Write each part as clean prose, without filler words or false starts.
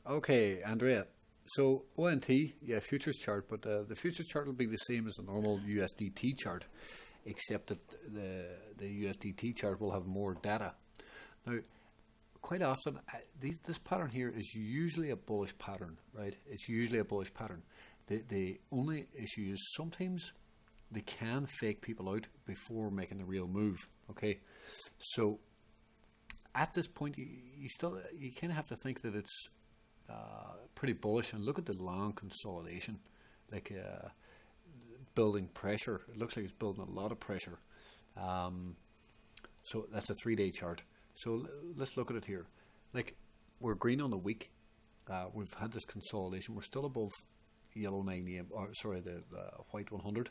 Okay, Andrea. So ONT, yeah, futures chart, but the futures chart will be the same as the normal USDT chart, except that the USDT chart will have more data. Now, quite often, this pattern here is usually a bullish pattern, right? It's usually a bullish pattern. The only issue is sometimes they can fake people out before making the real move. Okay, so at this point, you kind of have to think that it's pretty bullish, and look at the long consolidation, like building pressure. It looks like it's building a lot of pressure. Um, so that's a 3-day chart. So let's look at it here. Like, we're green on the week. We've had this consolidation. We're still above yellow 9 or sorry, the white 100.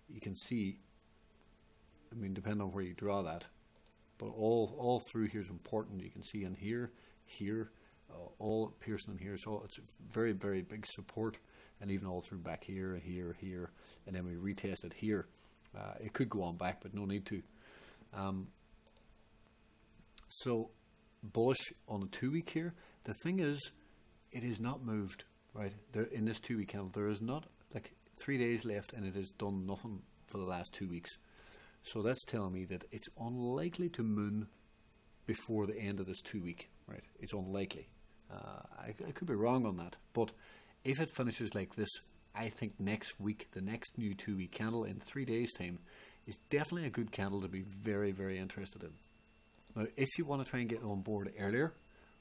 You can see, I mean, depending on where you draw that, but all through here is important. You can see in here, here, all piercing in here. So it's a very, very big support, and even all through back here, here, here, and then we retest it here. It could go on back, but no need to. Um, so bullish on the 2 week here. The thing is, it is not moved, right? There in this 2 week candle, there is not like 3 days left, and it has done nothing for the last 2 weeks. So that's telling me that it's unlikely to moon before the end of this 2 week, right? It's unlikely. I could be wrong on that, but if it finishes like this, I think next week, the next new 2 week candle in 3 days time, is definitely a good candle to be very, very interested in. Now, if you want to try and get on board earlier,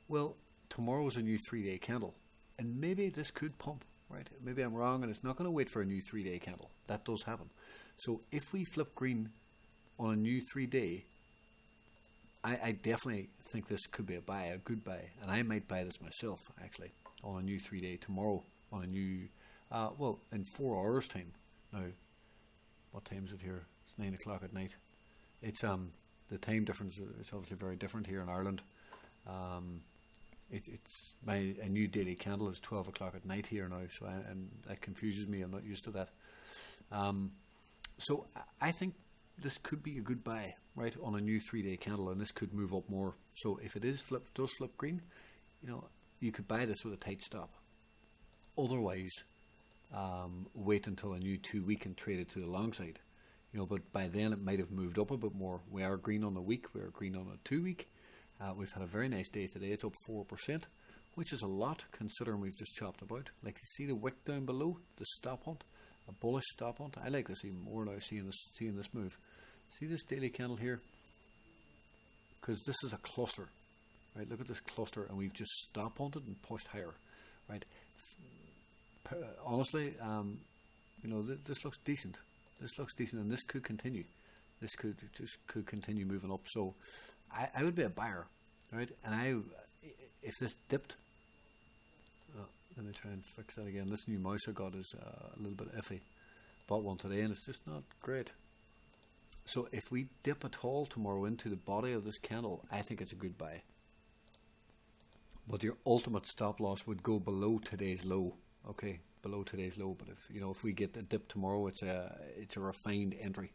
well, tomorrow's a new 3-day candle, and maybe this could pump, right? Maybe I'm wrong, and it's not going to wait for a new 3-day candle. That does happen. So if we flip green on a new 3-day, I definitely think this could be a buy, a good buy, and I might buy this myself actually on a new 3-day tomorrow on a new, well, in 4 hours time. Now, what time is it here? It's 9 o'clock at night. It's the time difference is obviously very different here in Ireland. Um, it's a new daily candle is 12 o'clock at night here now, so and that confuses me. I'm not used to that. Um, so I think this could be a good buy, right, on a new 3-day candle, and this could move up more. So if it does flip green, you could buy this with a tight stop. Otherwise, wait until a new 2 week and trade it to the long side. But by then it might have moved up a bit more. We are green on the week. We are green on a 2 week. We've had a very nice day today. It's up 4%, which is a lot considering we've just chopped about. Like, you see the wick down below, the stop hunt, a bullish stop hunt. I like this even more now, seeing this move. See this daily candle here? Because this is a cluster, right? Look at this cluster, and we've just stop hunted and pushed higher, right? Honestly, this looks decent. This looks decent, and this could continue. This could continue moving up. So I would be a buyer, right? And if this dipped, let me try and fix that again. This new mouse I got is a little bit iffy. Bought one today, and it's just not great. So if we dip at all tomorrow into the body of this candle, I think it's a good buy. But your ultimate stop loss would go below today's low. Okay, below today's low. But if we get the dip tomorrow, it's a refined entry.